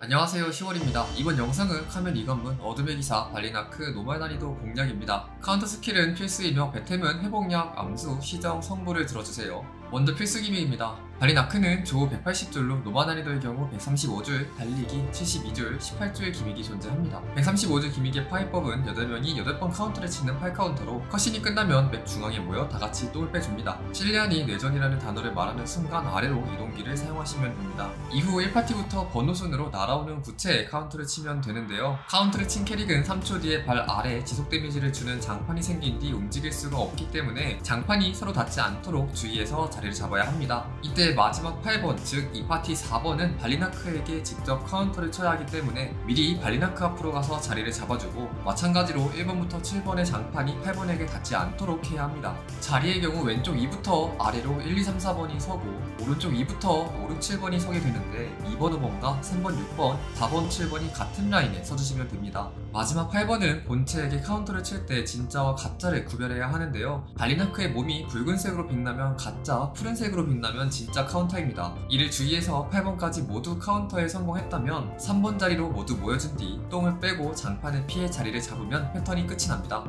안녕하세요, 10월입니다. 이번 영상은 카멘 이관문 어둠의 기사 발리나크 노말 난이도 공략입니다. 카운터 스킬은 필수이며 배템은 회복약, 암수, 시정, 성부를 들어주세요. 먼저 필수 기믹입니다. 발리나크는 조 180줄로 노말 난이도의 경우 135줄, 달리기 72줄, 18줄 기믹이 존재합니다. 135줄 기믹의 파이법은 8명이 8번 카운터를 치는 8카운터로 컷신이 끝나면 맵 중앙에 모여 다같이 똥을 빼줍니다. 실리안이 뇌전이라는 단어를 말하는 순간 아래로 이동기를 사용하시면 됩니다. 이후 1파티부터 번호 순으로 날아오는 구체에 카운터를 치면 되는데요. 카운터를 친 캐릭은 3초 뒤에 발 아래에 지속 데미지를 주는 장판이 생긴 뒤 움직일 수가 없기 때문에 장판이 서로 닿지 않도록 주의해서 자리를 잡아야 합니다. 이때 마지막 8번, 즉 2파티 4번은 발리나크에게 직접 카운터를 쳐야 하기 때문에 미리 발리나크 앞으로 가서 자리를 잡아주고, 마찬가지로 1번부터 7번의 장판이 8번에게 닿지 않도록 해야 합니다. 자리의 경우 왼쪽 2부터 아래로 1, 2, 3, 4번이 서고 오른쪽 2부터 5, 6, 7번이 서게 되는데 2번, 5번과 3번, 6번, 4번, 7번이 같은 라인에 서주시면 됩니다. 마지막 8번은 본체에게 카운터를 칠 때 진짜와 가짜를 구별해야 하는데요. 발리나크의 몸이 붉은색으로 빛나면 가짜, 푸른색으로 빛나면 진짜 카운터입니다. 이를 주의해서 8번까지 모두 카운터에 성공했다면 3번 자리로 모두 모여준 뒤 똥을 빼고 장판을 피해 자리를 잡으면 패턴이 끝이 납니다.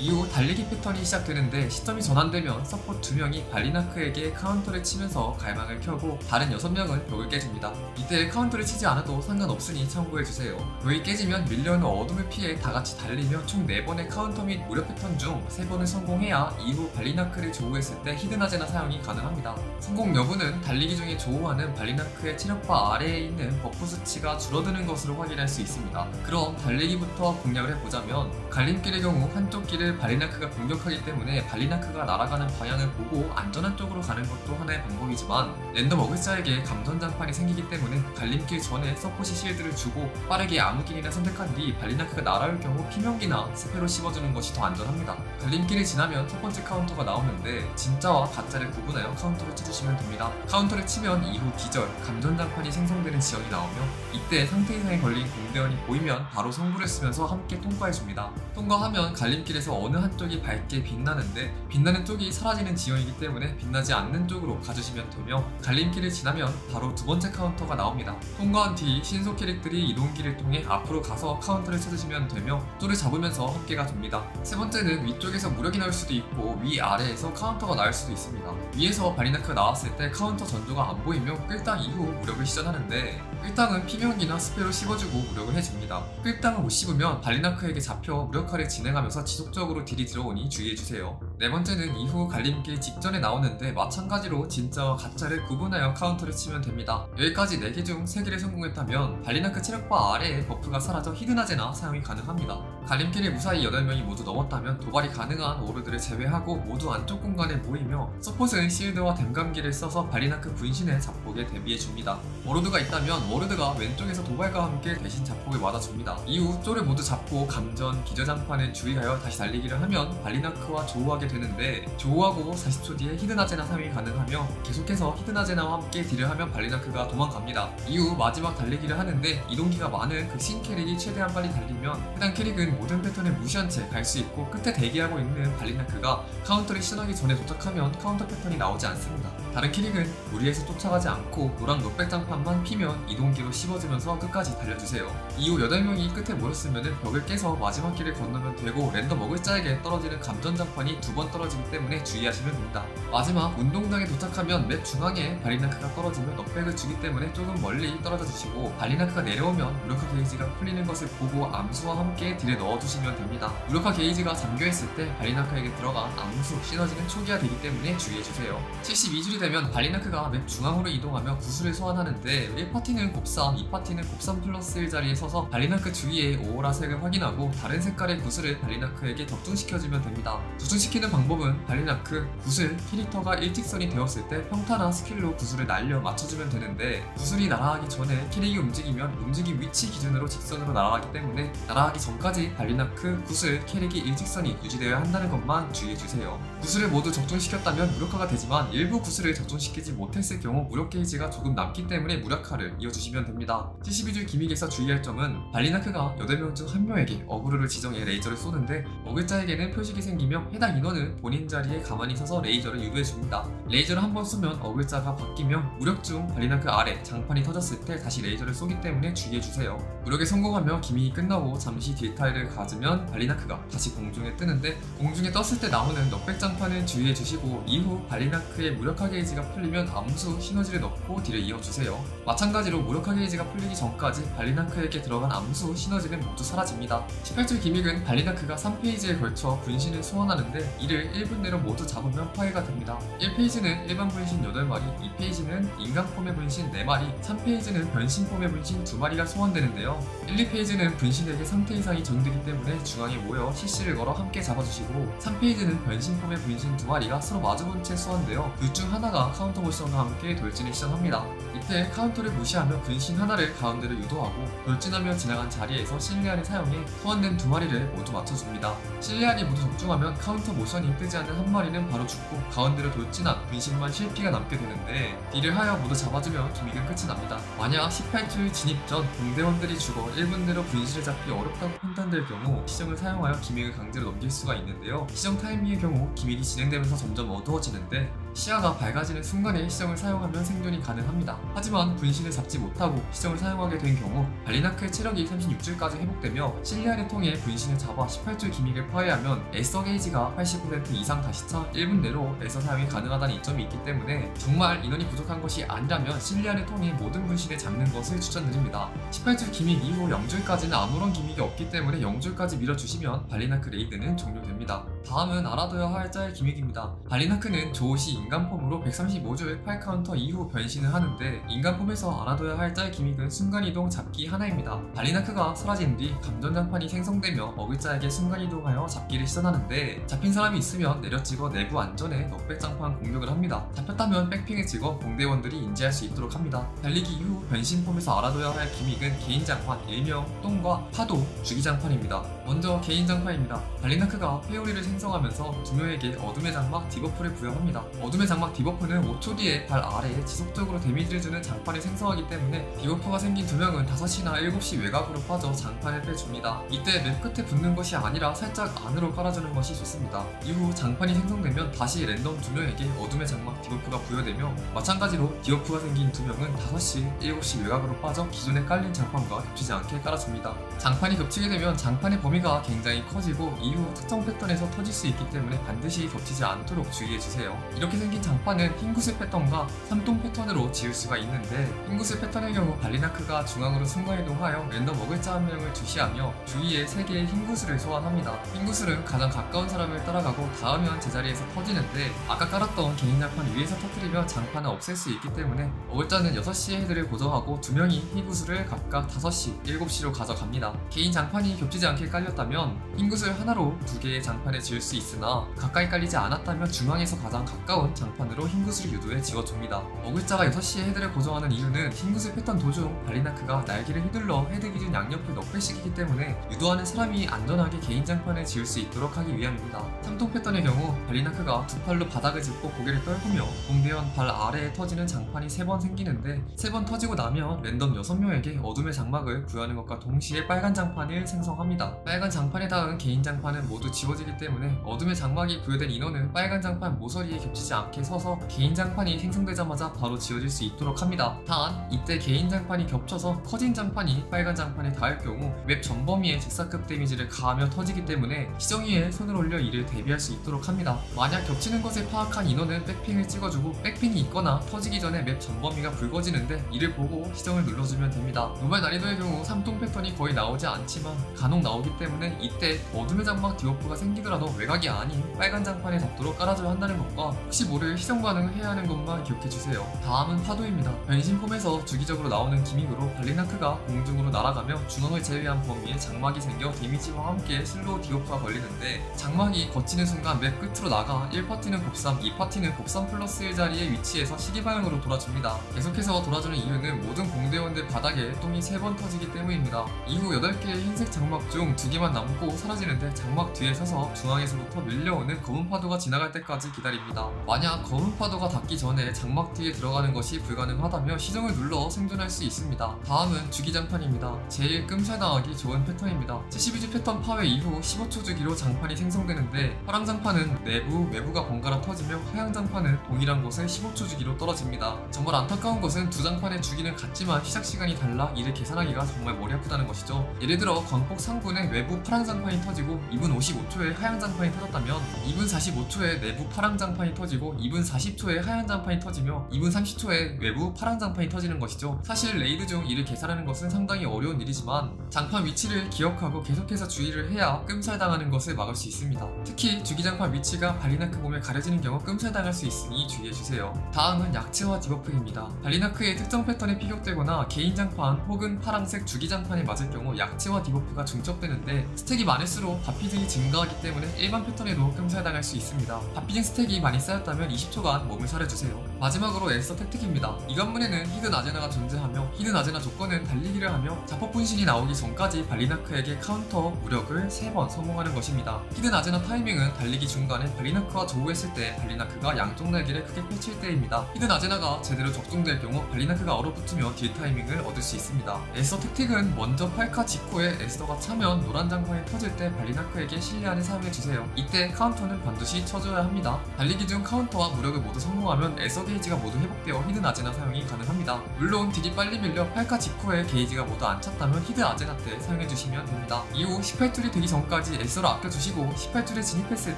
이후 달리기 패턴이 시작되는데 시점이 전환되면 서포트 2명이 발리나크에게 카운터를 치면서 갈망을 켜고 다른 6명은 벽을 깨줍니다. 이때 카운터를 치지 않아도 상관없으니 참고해주세요. 벽이 깨지면 밀려오는 어둠을 피해 다같이 달리며 총 4번의 카운터 및 무력 패턴 중 3번을 성공해야 이후 발리나크를 조우했을 때 히든아제나 사용이 가능합니다. 성공 여부는 달리기 중에 조우하는 발리나크의 체력바 아래에 있는 버프 수치가 줄어드는 것으로 확인할 수 있습니다. 그럼 달리기부터 공략을 해보자면, 갈림길의 경우 한쪽 길을 발리나크가 공격하기 때문에 발리나크가 날아가는 방향을 보고 안전한 쪽으로 가는 것도 하나의 방법이지만, 랜덤 어글자에게 감전장판이 생기기 때문에 갈림길 전에 서폿이 실드를 주고 빠르게 아무 길이나 선택한 뒤 발리나크가 날아올 경우 피명기나 스페로 씹어주는 것이 더 안전합니다. 갈림길을 지나면 첫 번째 카운터가 나오는데 진짜와 가짜를 구분하여 카운터를 쳐주시면 됩니다. 카운터를 치면 이후 기절, 감전장판이 생성되는 지역이 나오며 이때 상태 이상에 걸린 공대원이 보이면 바로 성부를 쓰면서 함께 통과해줍니다. 통과하면 갈림길에서 어느 한쪽이 밝게 빛나는데 빛나는 쪽이 사라지는 지형이기 때문에 빛나지 않는 쪽으로 가주시면 되며, 갈림길을 지나면 바로 두 번째 카운터가 나옵니다. 통과한 뒤 신속 캐릭들이 이동기를 통해 앞으로 가서 카운터를 쳐주시면 되며 뚜를 잡으면서 합계가 됩니다. 세 번째는 위쪽에서 무력이 나올 수도 있고 위아래에서 카운터가 나올 수도 있습니다. 위에서 발리나크가 나왔을 때 카운터 전조가 안 보이면 끌당 이후 무력을 시전하는데, 끌당은 피명기나 스페로 씹어주고 무력을 해줍니다. 끌당을 못 씹으면 발리나크에게 잡혀 무력화를 진행하면서 지속적으로 딜이 들어오니 주의해주세요. 네 번째는 이후 갈림길 직전에 나오는데 마찬가지로 진짜와 가짜를 구분하여 카운터를 치면 됩니다. 여기까지 4개 중 3개를 성공했다면 발리나크 체력바 아래에 버프가 사라져 히든아제나 사용이 가능합니다. 갈림길에 무사히 8명이 모두 넘었다면 도발이 가능한 오르드를 제외하고 모두 안쪽 공간에 모이며 서폿은 실드와 댐감기를 써서 발리나크 분신의 잡폭에 대비해줍니다. 오르드가 있다면 오르드가 왼쪽에서 도발과 함께 대신 잡폭을 맞아줍니다. 이후 쪼를 모두 잡고 감전, 기저장판을 주의하여 다시 달리기를 하면 발리나크와 조우하게 되는데, 조우하고 40초 뒤에 히든아제나 사용이 가능하며 계속해서 히든아제나와 함께 딜을 하면 발리나크가 도망갑니다. 이후 마지막 달리기를 하는데 이동기가 많은 극신 캐릭이 최대한 빨리 달리면 해당 캐릭은 모든 패턴을 무시한 채 갈 수 있고, 끝에 대기하고 있는 발리나크가 카운터를 시전하기 전에 도착하면 카운터 패턴이 나오지 않습니다. 다른 캐릭은 무리해서 쫓아가지 않고 노랑 넉백 장판만 피면 이동기로 씹어주면서 끝까지 달려주세요. 이후 8명이 끝에 모였으면 벽을 깨서 마지막 길을 건너면 되고, 랜덤 어글자에게 떨어지는 감전장판이 2번 떨어지기 때문에 주의하시면 됩니다. 마지막 운동장에 도착하면 맵 중앙에 발리나크가 떨어지면 넉백을 주기 때문에 조금 멀리 떨어져 주시고, 발리나크가 내려오면 무력화 게이지가 풀리는 것을 보고 암수와 함께 딜에 넣어주시면 됩니다. 무력화 게이지가 잠겨있을 때 발리나크에게 들어간 암수, 시너지는 초기화되기 때문에 주의해주세요. 72줄이 되면 발리나크가 맵 중앙으로 이동하며 구슬을 소환하는데 1파티는 곱삼, 2파티는 곱삼 플러스 1 자리에 서서 발리나크 주위의 오오라 색을 확인하고 다른 색깔의 구슬을 발리나크에게 적중시켜주면 됩니다. 적중시키는 방법은 발리나크, 구슬, 캐릭터가 일직선이 되었을 때 평타나 스킬로 구슬을 날려 맞춰주면 되는데, 구슬이 날아가기 전에 캐릭이 움직이면 움직임 위치 기준으로 직선으로 날아가기 때문에 날아가기 전까지 발리나크, 구슬, 캐릭이 일직선이 유지되어야 한다는 것만 주의해주세요. 구슬을 모두 적중시켰다면 무력화가 되지만 일부 구슬을 적중시키지 못했을 경우 무력 게이지가 조금 남기 때문에 무력화를 이어주시면 됩니다. 72줄 기믹에서 주의할 점은 발리나크가 8명 중 1명에게 어그로를 지정해 레이저를 쏘는데 어글자에게는 표식이 생기며 해당 인원 이너는 본인 자리에 가만히 서서 레이저를 유도해줍니다. 레이저를 한번 쏘면 어글자가 바뀌며 무력 중 발리나크 아래 장판이 터졌을 때 다시 레이저를 쏘기 때문에 주의해주세요. 무력에 성공하며 기믹이 끝나고 잠시 딜타일을 가지면 발리나크가 다시 공중에 뜨는데, 공중에 떴을 때 나오는 넉백 장판을 주의해주시고 이후 발리나크의 무력화 게이지가 풀리면 암수 시너지를 넣고 딜을 이어주세요. 마찬가지로 무력화 게이지가 풀리기 전까지 발리나크에게 들어간 암수 시너지는 모두 사라집니다. 18줄 기믹은 발리나크가 3페이지에 걸쳐 분신을 소환하는데 이를 1분 내로 모두 잡으면 파괴가 됩니다. 1페이지는 일반 분신 8마리, 2페이지는 인간 폼의 분신 4마리, 3페이지는 변신 폼의 분신 2마리가 소환되는데요. 1, 2페이지는 분신에게 상태 이상이 적용되기 때문에 중앙에 모여 CC를 걸어 함께 잡아주시고, 3페이지는 변신 폼의 분신 2마리가 서로 마주본 채 소환되어 둘 중 하나가 카운터 모션과 함께 돌진을 시전합니다. 이때 카운터를 무시하며 분신 하나를 가운데로 유도하고 돌진하며 지나간 자리에서 실리안을 사용해 소환된 2마리를 모두 맞춰줍니다. 실리안이 모두 적중하면 카운터 모션이 뜨지 않는 한 마리는 바로 죽고 가운데로 돌진한 분신만 실피가 남게 되는데, 딜을 하여 모두 잡아주면 기믹은 끝이 납니다. 만약 18줄 진입 전 공대원들이 죽어 1분 내로 분신을 잡기 어렵다고 판단될 경우 시정을 사용하여 기믹을 강제로 넘길 수가 있는데요. 시정 타이밍의 경우 기믹이 진행되면서 점점 어두워지는데 시야가 밝아지는 순간에 시정을 사용하면 생존이 가능합니다. 하지만 분신을 잡지 못하고 시정을 사용하게 된 경우 발리나크의 체력이 36줄까지 회복되며 실리안을 통해 분신을 잡아 18줄 기믹을 파괴하면 에서 게이지가 80% 이상 다시 차 1분 내로 에서 사용이 가능하다는 이점이 있기 때문에 정말 인원이 부족한 것이 아니라면 실리안을 통해 모든 분신을 잡는 것을 추천드립니다. 18줄 기믹 이후 0줄까지는 아무런 기믹이 없기 때문에 0줄까지 밀어주시면 발리나크 레이드는 종료됩니다. 다음은 알아둬야 할 짤 기믹입니다. 발리나크는 조시 인간폼으로 135줄 8카운터 이후 변신을 하는데, 인간폼에서 알아둬야 할 짤 기믹은 순간이동 잡기 하나입니다. 발리나크가 사라진 뒤 감전장판이 생성되며 어글자에게 순간이동하여 잡기를 시전하는데, 잡힌 사람이 있으면 내려찍어 내부 안전에 넉백장판 공격을 합니다. 잡혔다면 백핑을 찍어 공대원들이 인지할 수 있도록 합니다. 달리기 이후 변신폼에서 알아둬야 할 기믹은 개인장판, 일명, 똥과 파도, 주기장판입니다. 먼저 개인장판입니다. 발리나크가 회오리를 생성하면서 두 명에게 어둠의 장막 디버프를 부여합니다. 어둠의 장막 디버프는 5초 뒤에 발 아래에 지속적으로 데미지를 주는 장판을 생성하기 때문에 디버프가 생긴 두 명은 5시나 7시 외곽으로 빠져 장판을 빼줍니다. 이때 맵 끝에 붙는 것이 아니라 살짝 안으로 깔아주는 것이 좋습니다. 이후 장판이 생성되면 다시 랜덤 두 명에게 어둠의 장막 디버프가 부여되며, 마찬가지로 디버프가 생긴 두 명은 5시, 7시 외곽으로 빠져 기존에 깔린 장판과 겹치지 않게 깔아줍니다. 장판이 겹치게 되면 장판의 범위가 굉장히 커지고 이후 특정 패턴에서 터질 수 있기 때문에 반드시 겹치지 않도록 주의해주세요. 이렇게 생긴 장판은 흰구슬 패턴과 삼동 패턴으로 지을 수가 있는데, 흰구슬 패턴의 경우 발리나크가 중앙으로 순간이동하여 랜덤 어글자 한 명을 주시하며 주위에 3개의 흰구슬을 소환합니다. 흰구슬은 가장 가까운 사람을 따라가고 닿으면 제자리에서 터지는데, 아까 깔았던 개인 장판 위에서 터뜨리며 장판을 없앨 수 있기 때문에 어글자는 6시에 헤드를 고정하고 2명이 흰구슬을 각각 5시, 7시로 가져갑니다. 개인 장판이 겹치지 않게 깔렸다면 흰구슬 하나로 2개의 장판을 지을 수 있으나, 가까이 깔리지 않았다면 중앙에서 가장 가까운 장판으로 흰구슬을 유도해 지어줍니다. 어글자가 6시에 헤드를 고정하는 이유는 흰구슬 패턴 도중 발리나크가 날개를 휘둘러 헤드 기준 양옆을 넉백시키기 때문에 유도하는 사람이 안전하게 개인 장판을 지을 수 있도록 하기 위함입니다. 삼동 패턴의 경우 발리나크가 두 팔로 바닥을 짚고 고개를 떨구며 공대원 발 아래에 터지는 장판이 3번 생기는데, 3번 터지고 나면 랜덤 6명에게 어둠의 장막을 부여하는 것과 동시에 빨간 장판을 생성합니다. 빨간 장판에 닿은 개인 장판은 모두 지워지기 때문에 어둠의 장막이 부여된 인원은 빨간 장판 모서리에 겹치지 않게 서서 개인 장판이 생성되자마자 바로 지워질 수 있도록 합니다. 단 이때 개인 장판이 겹쳐서 커진 장판이 빨간 장판에 닿을 경우 맵 전 범위에 직사급 데미지를 가하며 터지기 때문에 시정 위에 손을 올려 이를 대비할 수 있도록 합니다. 만약 겹치는 것을 파악한 인원은 백핑을 찍어주고, 백핑이 있거나 터지기 전에 맵 전 범위가 붉어지는데 이를 보고 시정을 눌러주면 됩니다. 노말 난이도의 경우 삼동 패턴이 거의 나오지 않지만 간혹 나오기 때문에 이때 어둠의 장막 디버프가 생기더라도 외곽이 아닌 빨간 장판에 닿도록 깔아줘야 한다는 것과 혹시 모를 시정 반응을 해야 하는 것만 기억해주세요. 다음은 파도입니다. 변신폼에서 주기적으로 나오는 기믹으로 발리나크가 공중으로 날아가며 중앙을 제외한 범위에 장막이 생겨 데미지와 함께 슬로우 디버프가 걸리는데, 장막이 거치는 순간 맵 끝으로 나가 1파티는 곱삼, 2파티는 곱삼 플러스 1 자리에 위치해서 시기 방향으로 돌아줍니다. 계속해서 돌아주는 이유는 모든 공대원들 바닥에 똥이 3번 터지기 때문입니다. 이후 8개의 흰색 장막 중 2개만 남고 사라지는데, 장막 뒤에 서서 중앙에 중앙에서부터 밀려오는 검은 파도가 지나갈 때까지 기다립니다. 만약 검은 파도가 닿기 전에 장막 뒤에 들어가는 것이 불가능하다면 시정을 눌러 생존할 수 있습니다. 다음은 주기장판입니다. 제일 끔살당하기 좋은 패턴입니다. 72주 패턴 파괴 이후 15초 주기로 장판이 생성되는데, 파랑 장판은 내부, 외부가 번갈아 터지며 하양 장판은 동일한 곳에 15초 주기로 떨어집니다. 정말 안타까운 것은 두 장판의 주기는 같지만 시작 시간이 달라 이를 계산하기가 정말 머리 아프다는 것이죠. 예를 들어 광폭 3분에 외부 파랑 장판이 터지고 2분 55초에 하양 장판이 터졌다면 2분 45초에 내부 파랑 장판이 터지고 2분 40초에 하양 장판이 터지며 2분 30초에 외부 파랑 장판이 터지는 것이죠. 사실 레이드 중 이를 계산하는 것은 상당히 어려운 일이지만 장판 위치를 기억하고 계속해서 주의를 해야 끔살당하는 것을 막을 수 있습니다. 특히 주기장판 위치가 발리나크 몸에 가려지는 경우 끔살당할 수 있으니 주의해주세요. 다음은 약체화 디버프입니다. 발리나크의 특정 패턴에 피격되거나 개인 장판 혹은 파랑색 주기장판에 맞을 경우 약체화 디버프가 중첩되는데, 스택이 많을수록 바피징이 증가하기 때문에 일반 패턴에도 끔살당할 수 있습니다. 바피징 스택이 많이 쌓였다면 20초간 몸을 사려주세요. 마지막으로 에스더 택틱입니다. 이 관문에는 히든 아제나가 존재하며, 히든 아제나 조건은 달리기를 하며 자폭 분신이 나오기 전까지 발리나크에게 카운터 무력을 3번 성공하는 것입니다. 히든 아제나 타이밍은 달리기 중간에 발리나크와 조우했을 때 발리나크가 양쪽 날개를 크게 펼칠 때입니다. 히든 아제나가 제대로 적중될 경우 발리나크가 얼어붙으며 딜 타이밍을 얻을 수 있습니다. 에스더 택틱은 먼저 8카 직후에 에스더가 차면 노란 장판이 터질 때 발리나크에게 실리안을 사용해주세요. 이때 카운터는 반드시 쳐줘야 합니다. 달리기 중 카운터와 무력을 모두 성공하면 에스더 게이지가 모두 회복되어 히든 아제나 사용이 가능합니다. 물론 딜이 빨리 밀려 8카 직후에 게이지가 모두 안 찼다면 히든 아제나 때 사용해주시면 됩니다. 이후 18줄이 되기 전까지 에스더를 아껴주시고 18줄에 진입했을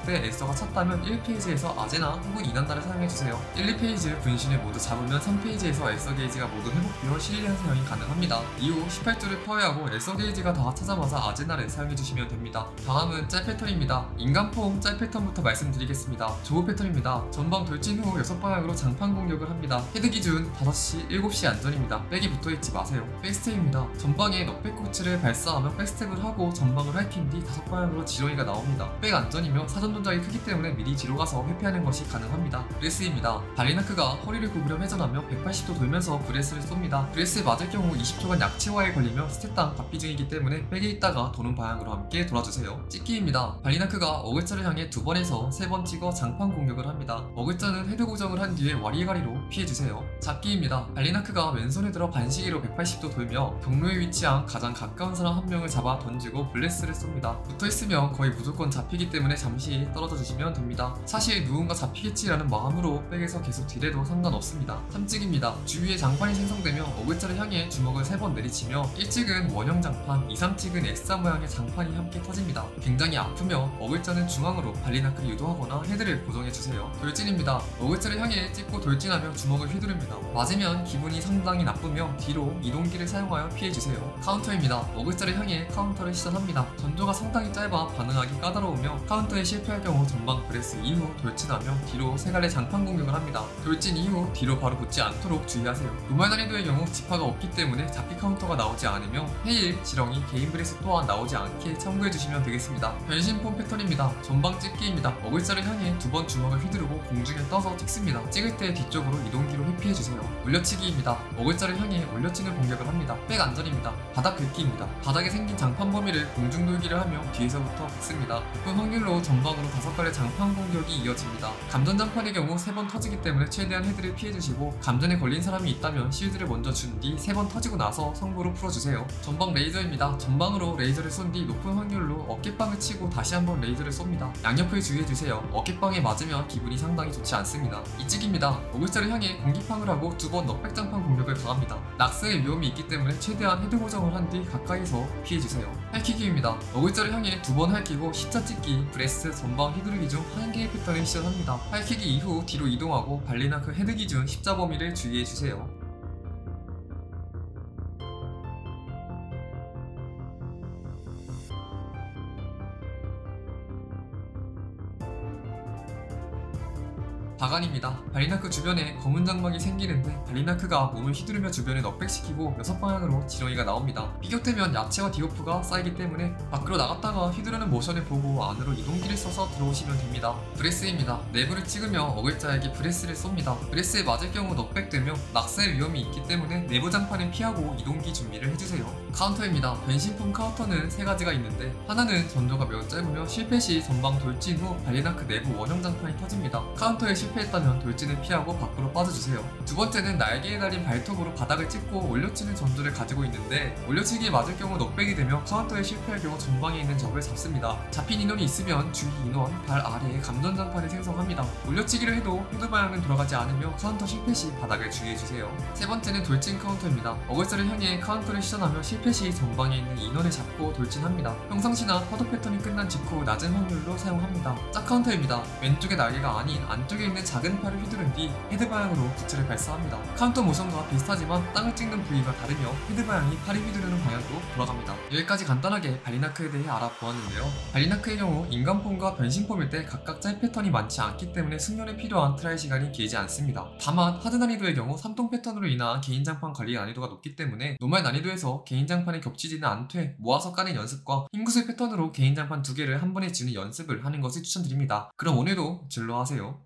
때 에스더가 찼다면 1페이지에서 아제나 혹은 이난다를 사용해주세요. 1, 2페이지 분신을 모두 잡으면 3페이지에서 에스더 게이지가 모두 회복되어 실리안 사용이 가능합니다. 이후 18줄을 파괴하고 에스더 게이지가 다 차자마자 아제나를 사용해주시면 됩니다. 다음은 짤 패턴입니다. 인간폼 짤 패턴부터 말씀드리겠습니다. 조우 패턴입니다. 전방 돌진 후 6방향으로 장판 공격을 합니다. 헤드 기준 5시, 7시 안전입니다. 백이 붙어있지 마세요. 백스텝입니다. 전방에 넉백 코치를 발사하며 백스텝을 하고 전방을 핥힌 뒤 5방향으로 지렁이가 나옵니다. 백 안전이며 사전 동작이 크기 때문에 미리 뒤로 가서 회피하는 것이 가능합니다. 브레스입니다. 발리나크가 허리를 구부려 회전하며 180도 돌면서 브레스를 쏩니다. 브레스에 맞을 경우 20초간 약체화에 걸리며 스탯당 바피중이기 때문에 백에 있다가 도는 방향으로 함께 돌아주세요. 찍기입니다. 발리나크가 어글자를 향해 2번에서 3번 찍어 장판 공격을 합니다. 어글자는 헤드 고정을 한 뒤에 와리가리로 피해주세요. 잡기입니다. 발리나크가 왼손에 들어 반시계로 180도 돌며 경로에 위치한 가장 가까운 사람 한 명을 잡아 던지고 블레스를 쏩니다. 붙어있으면 거의 무조건 잡히기 때문에 잠시 떨어져 주시면 됩니다. 사실 누군가 잡히겠지라는 마음으로 백에서 계속 딜해도 상관없습니다. 3찍입니다. 주위에 장판이 생성되며 어글자를 향해 주먹을 3번 내리치며 1찍은 원형 장판, 2, 3찍은 X자 모양의 장판이 함께 터집니다. 굉장히 아프며 어글자는 중앙으로 발리나크를 유도하거나 헤드를 고정해주세요. 돌진입니다. 어글자를 향해 찍고 돌진하며 주먹을 휘두릅니다. 맞으면 기분이 상당히 나쁘며 뒤로 이동기를 사용하여 피해주세요. 카운터입니다. 어글자를 향해 카운터를 시전합니다. 전조가 상당히 짧아 반응하기 까다로우며 카운터에 실패할 경우 전방 브레스 이후 돌진하며 뒤로 3갈래 장판 공격을 합니다. 돌진 이후 뒤로 바로 붙지 않도록 주의하세요. 노말 난이도의 경우 지파가 없기 때문에 잡기 카운터가 나오지 않으며 헤일, 지렁이, 개인 브레스 또한 나오지 않게 참고해주시면 되겠습니다. 변신폼 패턴입니다. 전방 찍기입니다. 어글자를 향해 2번 주먹을 휘두르고 공중에 떠서 찍습니다. 찍을 때 뒤쪽으로 이동기로 회피해주세요. 올려치기입니다. 어글자를 향해 올려치는 공격을 합니다. 백 안전입니다. 바닥 긁기입니다. 바닥에 생긴 장판 범위를 공중 돌기를 하며 뒤에서부터 긁습니다. 높은 확률로 전방으로 5갈래 장판 공격이 이어집니다. 감전 장판의 경우 3번 터지기 때문에 최대한 헤드를 피해주시고, 감전에 걸린 사람이 있다면 실드를 먼저 준 뒤 3번 터지고 나서 성부로 풀어주세요. 전방 레이저입니다. 전방으로 레이저를 쏜 뒤 높은 확률로 어깨빵을 치고 다시 한번 레이저를 쏩니다. 양옆을 주의해주세요. 어깨빵에 맞으면 기분이 상당히 좋지 않습니다. 이찍입니다. 어글자를 향해 공기팡을 하고 2번 넉백장판 공격을 가합니다. 낙서의 위험이 있기 때문에 최대한 헤드 고정을 한 뒤 가까이서 피해주세요. 할퀴기입니다. 어글자를 향해 2번 할퀴고 십자 찍기, 브레스, 전방 휘두르기 중 1개의 패턴을 시전합니다. 할퀴기 이후 뒤로 이동하고 발리나크 헤드 기준 십자 범위를 주의해주세요. 바간입니다. 발리나크 주변에 검은 장막이 생기는데 발리나크가 몸을 휘두르며 주변을 넉백시키고 6방향으로 지렁이가 나옵니다. 피격되면 야채와 디오프가 쌓이기 때문에 밖으로 나갔다가 휘두르는 모션을 보고 안으로 이동기를 써서 들어오시면 됩니다. 브레스입니다. 내부를 찍으며 어글자에게 브레스를 쏩니다. 브레스에 맞을 경우 넉백되며 낙사의 위험이 있기 때문에 내부 장판을 피하고 이동기 준비를 해주세요. 카운터입니다. 변신품 카운터는 3가지가 있는데 하나는 전조가 매우 짧으며 실패 시 전방 돌진 후 발리나크 내부 원형 장판이 터집니다. 카운터에 실패했다면 돌진을 피하고 밖으로 빠져주세요. 두 번째는 날개에 달린 발톱으로 바닥을 찍고 올려치는 전조를 가지고 있는데 올려치기에 맞을 경우 넉백이 되며 카운터에 실패할 경우 전방에 있는 적을 잡습니다. 잡힌 인원이 있으면 주위 인원 발 아래에 감전 장판을 생성합니다. 올려치기를 해도 헤드 방향은 돌아가지 않으며 카운터 실패 시 바닥을 주의해주세요. 세 번째는 돌진 카운터입니다. 어글자를 향해 카운터를 시전하며 실패 시 전방에 있는 인원을 잡고 돌진합니다. 평상시나 파도 패턴이 끝난 직후 낮은 확률로 사용합니다. 짝 카운터입니다. 왼쪽의 날개가 아닌 안쪽에 있는 작은 팔을 휘두른 뒤 헤드 방향으로 기체를 발사합니다. 카운터 모션과 비슷하지만 땅을 찍는 부위가 다르며 헤드 방향이 팔이 휘두르는 방향으로 돌아갑니다. 여기까지 간단하게 발리나크에 대해 알아보았는데요. 발리나크의 경우 인간폼과 변신폼일 때 각각 짤 패턴이 많지 않기 때문에 숙련에 필요한 트라이 시간이 길지 않습니다. 다만 하드 난이도의 경우 3동 패턴으로 인한 개인 장판 관리 난이도가 높기 때문에 노말 난이도에서 개인 장판에 겹치지는 않되 모아서 까는 연습과 흰구슬 패턴으로 개인 장판 2개를 한 번에 지는 연습을 하는 것을 추천드립니다. 그럼 오늘도 진로하세요.